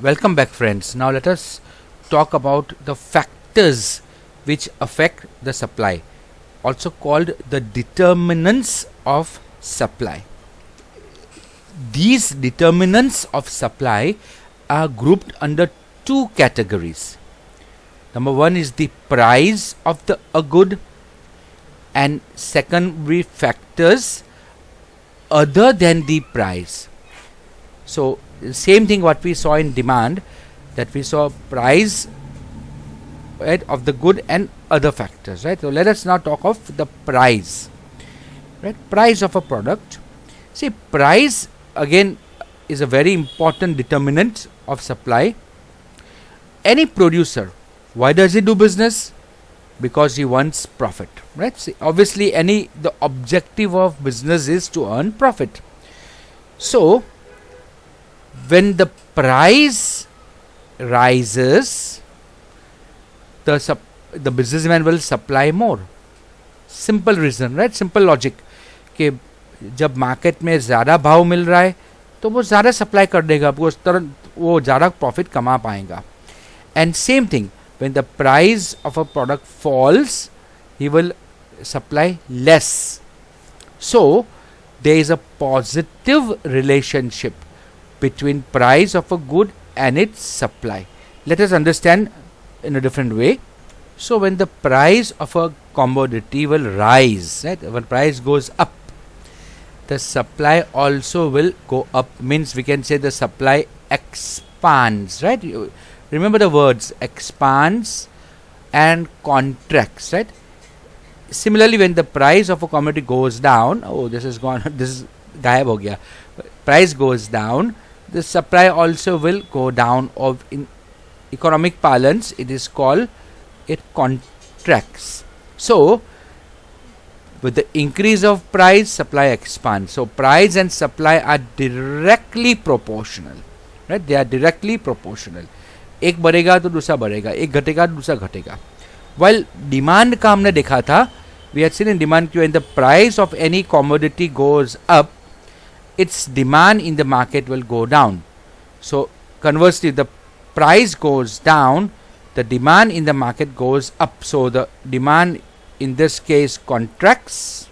Welcome back, friends. Now let us talk about the factors which affect the supply, also called the determinants of supply. These determinants of supply are grouped under two categories. Number one is the price of a good, and secondary factors other than the price. So same thing what we saw in demand, that we saw price, right, of the good and other factors, right? So let us now talk of the price, right? Price of a product. See, price again is a very important determinant of supply. Any producer, why does he do business? Because he wants profit, right? See, obviously the objective of business is to earn profit. So when the price rises, the businessman will supply more. Simple reason, right? Simple logic कि जब market में ज़्यादा भाव मिल रहा है तो वो ज़्यादा सप्लाई कर देगा, वो ज़्यादा प्रॉफिट कमा पाएगा. And same thing, when the price of a product falls, he will supply less. So there is a positive relationship between price of a good and its supply. Let us understand in a different way. So when the price of a commodity will rise, right? When price goes up, the supply also will go up. Means we can say the supply expands, right? Remember the words expands and contracts, right? Similarly, when the price of a commodity goes down, this is gone, this is gayab ho gaya. Price goes down, the supply also will go down. Of in economic parlance, it is called, it contracts. So with the increase of price, supply expands. So price and supply are directly proportional, right? They are directly proportional. एक बढ़ेगा तो दूसरा बढ़ेगा, एक घटेगा तो दूसरा घटेगा. While demand का हमने देखा था, we had seen in demand when the price of any commodity goes up, its demand in the market will go down. So conversely, the price goes down, the demand in the market goes up. So the demand in this case contracts,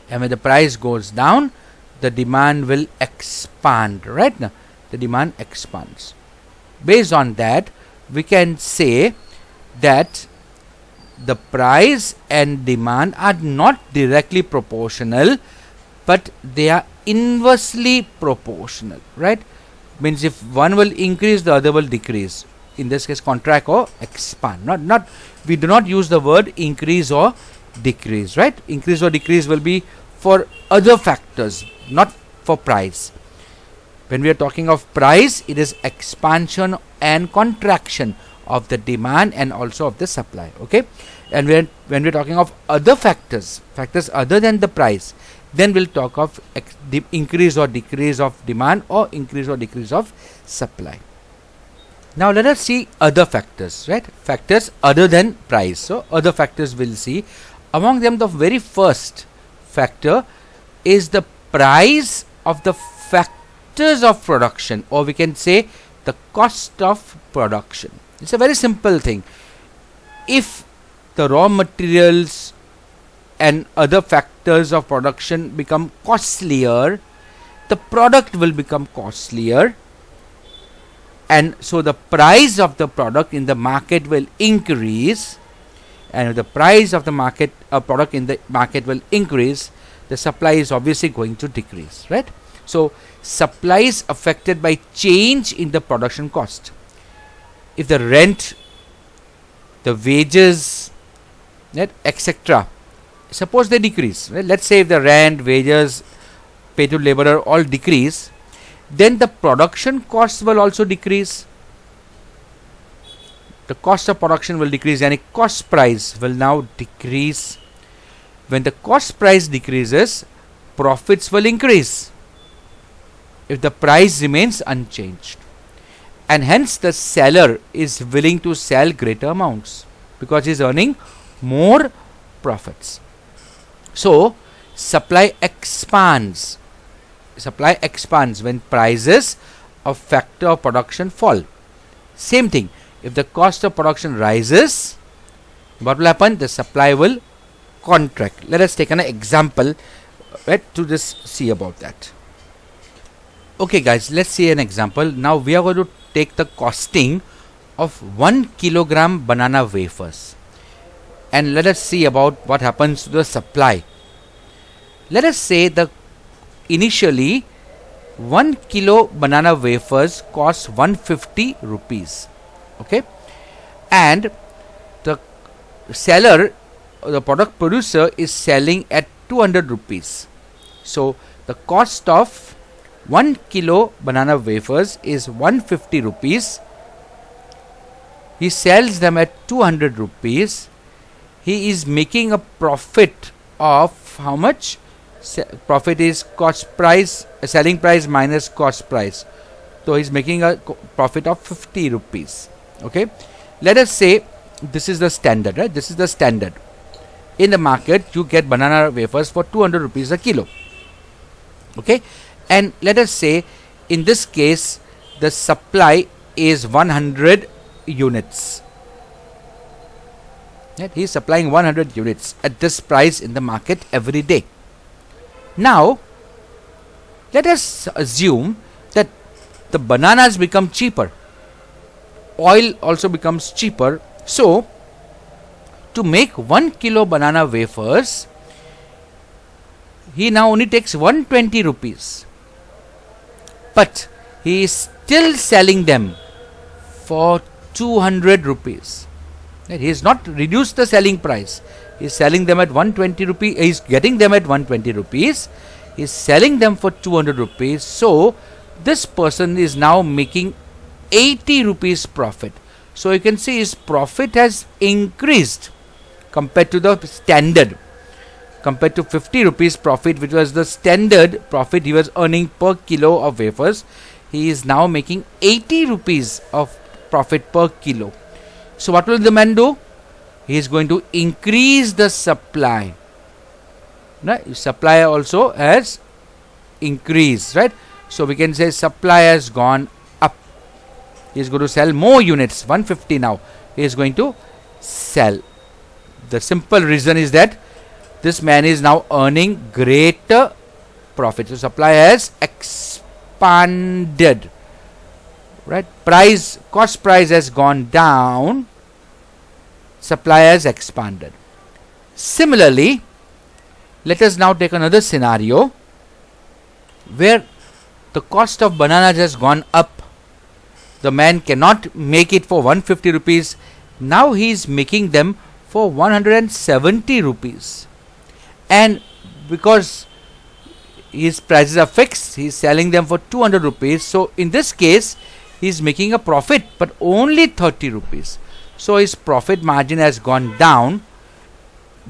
and when the price goes down, the demand will expand, right? Now the demand expands. Based on that, we can say that the price and demand are not directly proportional, but they are inversely proportional, right? Means if one will increase, the other will decrease. In this case, contract or expand. Not we do not use the word increase or decrease, right? Increase or decrease will be for other factors, not for price. When we are talking of price, it is expansion and contraction of the demand and also of the supply. Okay, and when we are talking of other factors other than the price, then we'll talk of the increase or decrease of demand or increase or decrease of supply. Now let us see other factors, right? Factors other than price. So other factors we'll see. Among them, the very first factor is the price of the factors of production, or we can say the cost of production. It's a very simple thing. If the raw materials and other factors of production become costlier, the product will become costlier, and so the price of the product in the market will increase. And if the price of the product in the market will increase, the supply is obviously going to decrease, right? So supply is affected by change in the production cost. If the rent, the wages, right, etc., suppose they decrease, right? Let's say if the rent, wages, pay to laborer all decrease, then the production costs will also decrease. The cost of production will decrease, and cost price will now decrease. When the cost price decreases, profits will increase if the price remains unchanged, and hence the seller is willing to sell greater amounts because he is earning more profits. So supply expands when prices of factor of production fall. Same thing, if the cost of production rises, what will happen? The supply will contract. Let us take an example, right, to just see about that. Okay guys, let's see an example. Now we are going to take the costing of 1 kilogram banana wafers, and let us see about what happens to the supply. Let us say the initially 1 kilo banana wafers cost 150 rupees. Okay, and the seller, the product producer, is selling at 200 rupees. So the cost of 1 kilo banana wafers is 150 rupees. He sells them at 200 rupees. He is making a profit of how much? Profit is cost price, selling price minus cost price. So he's making a profit of 50 rupees. Okay, let us say this is the standard, right? This is the standard. In the market, you get banana wafers for 200 rupees a kilo. Okay, and let us say in this case the supply is 100 units. Right? He is supplying 100 units at this price in the market every day. Now let us assume that the bananas become cheaper, oil also becomes cheaper. So to make 1 kilo banana wafers, he now only takes 120 rupees, but he is still selling them for 200 rupees. He has not reduced the selling price. He is selling them at 120 rupees. He is getting them at 120 rupees. He is selling them for 200 rupees. So this person is now making 80 rupees profit. So you can see his profit has increased compared to the standard. Compared to 50 rupees profit, which was the standard profit he was earning per kilo of wafers, he is now making 80 rupees of profit per kilo. So what will the man do? He is going to increase the supply. Right? Supply also has increased, right? So we can say supply has gone up. He is going to sell more units, 150 now. He is going to sell. The simple reason is that this man is now earning greater profit. So supply has expanded. Right? Cost price has gone down. Supply has expanded. Similarly, let us now take another scenario where the cost of bananas has gone up. The man cannot make it for 150 rupees. Now he is making them for 170 rupees. And because his prices are fixed, he is selling them for 200 rupees. So in this case, he is making a profit, but only 30 rupees. So his profit margin has gone down.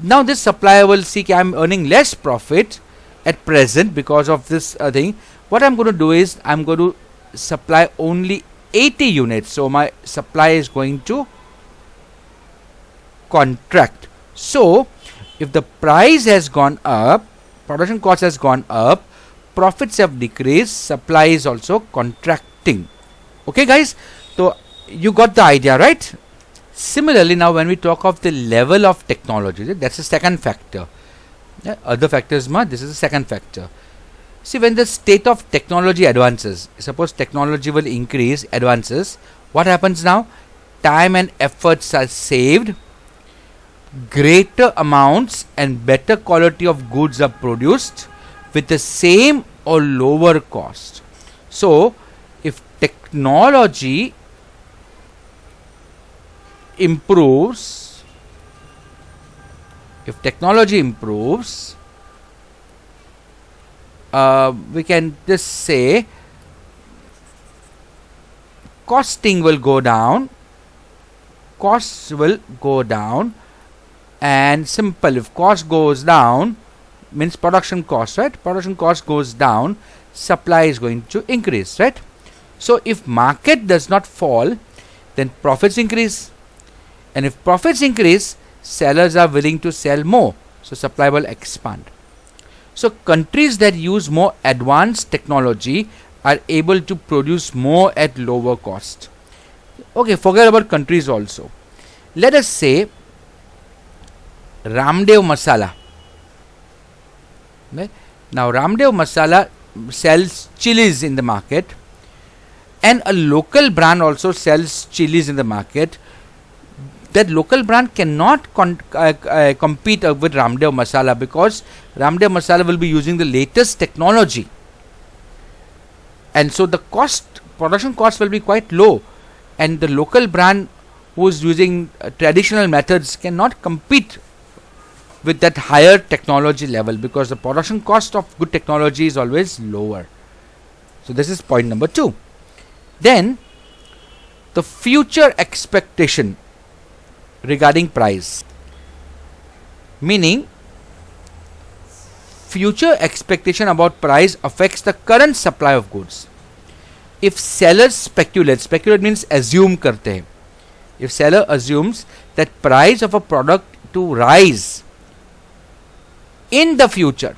Now this supplier will see I am earning less profit at present because of this thing. What I am going to do is I am going to supply only 80 units. So my supply is going to contract. So if the price has gone up, production cost has gone up, profits have decreased, supply is also contracting. Okay guys, so you got the idea, right? Similarly, now when we talk of the level of technology, that's the second factor. Other factors, this is the second factor. See, when the state of technology advances, suppose technology will increase, advances, what happens now? Time and efforts are saved, greater amounts and better quality of goods are produced with the same or lower cost. So if technology improves, we can just say costing will go down, costs will go down, and simple, if cost goes down means production cost, right? Production cost goes down, supply is going to increase, right? So if market does not fall, then profits increase, and if profits increase, sellers are willing to sell more, so supply will expand. So countries that use more advanced technology are able to produce more at lower cost. Okay, forget about countries also. Let us say Ramdev Masala. Right? Now Ramdev Masala sells chilies in the market, and a local brand also sells chilies in the market. That local brand cannot compete with Ramdev Masala, because Ramdev Masala will be using the latest technology, and so the production cost will be quite low, and the local brand who is using traditional methods cannot compete with that higher technology level, because the production cost of good technology is always lower. So this is point number 2. Then the future expectation regarding price, meaning future expectation about price affects the current supply of goods. If sellers speculate means assume karte hain. If seller assumes that price of a product to rise in the future,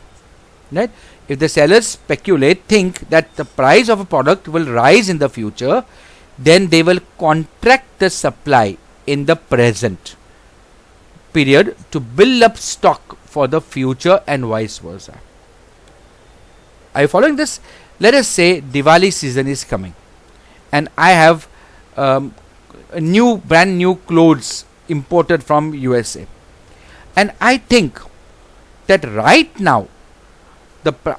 right? If the sellers think that the price of a product will rise in the future, then they will contract the supply in the present period to build up stock for the future, and vice versa. Are you following this? Let us say Diwali season is coming, and I have brand new clothes imported from USA, and I think that right now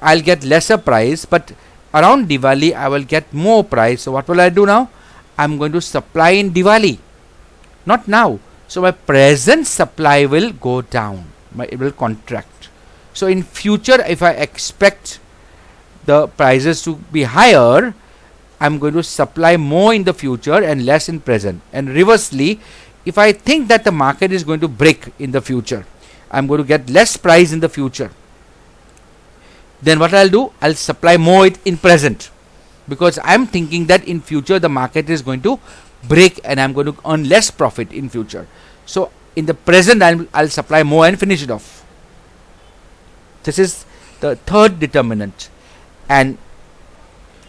I'll get lesser price, but around Diwali I will get more price. So what will I do now? I'm going to supply in Diwali, not now. So my present supply will go down, it will contract. So in future, if I expect the prices to be higher, I'm going to supply more in the future and less in present. And reversely, if I think that the market is going to break in the future, I'm going to get less price in the future. Then what I'll do? I'll supply more it in present, because I'm thinking that in future the market is going to break and I'm going to earn less profit in future. So in the present I'll supply more and finish it off. This is the third determinant. And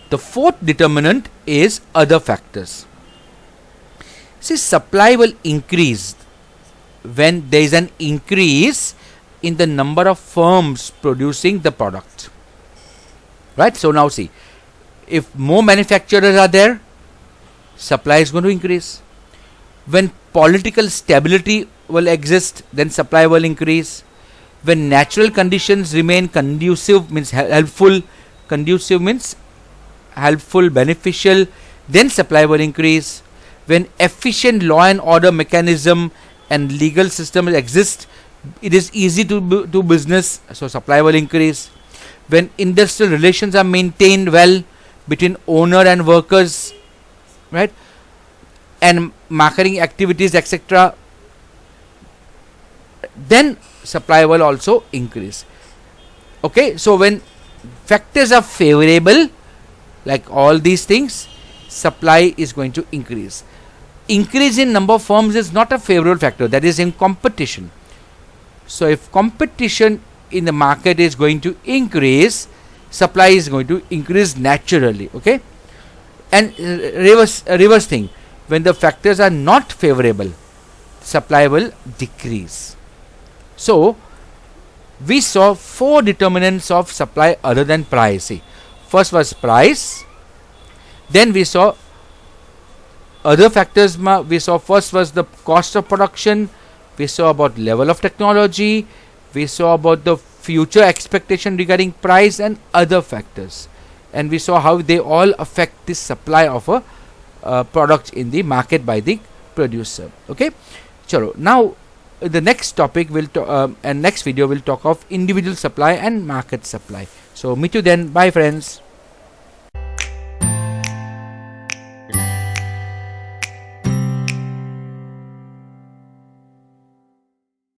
the fourth determinant is other factors. See, supply will increase when there is an increase in the number of firms producing the product. Right? So now see, if more manufacturers are there, supply is going to increase. When political stability will exist, then supply will increase. When natural conditions remain conducive, means helpful, conducive means helpful, beneficial, then supply will increase. When efficient law and order mechanism and legal system exist, it is easy to do business, so supply will increase. When industrial relations are maintained well between owner and workers, right, and marketing activities, etc., then supply will also increase. Okay, so when factors are favorable, like all these things, supply is going to increase. Increase in number of firms is not a favorable factor, that is in competition. So if competition in the market is going to increase, supply is going to increase naturally. Okay, and reverse thing, when the factors are not favorable, supply will decrease. So we saw 4 determinants of supply other than price. See, first was price, then we saw other factors. We saw first was the cost of production, we saw about level of technology, we saw about the future expectation regarding price and other factors, and we saw how they all affect the supply of a product in the market by the producer. Okay, chalo, now the next topic will and next video will talk of individual supply and market supply. So meet you then. Bye friends.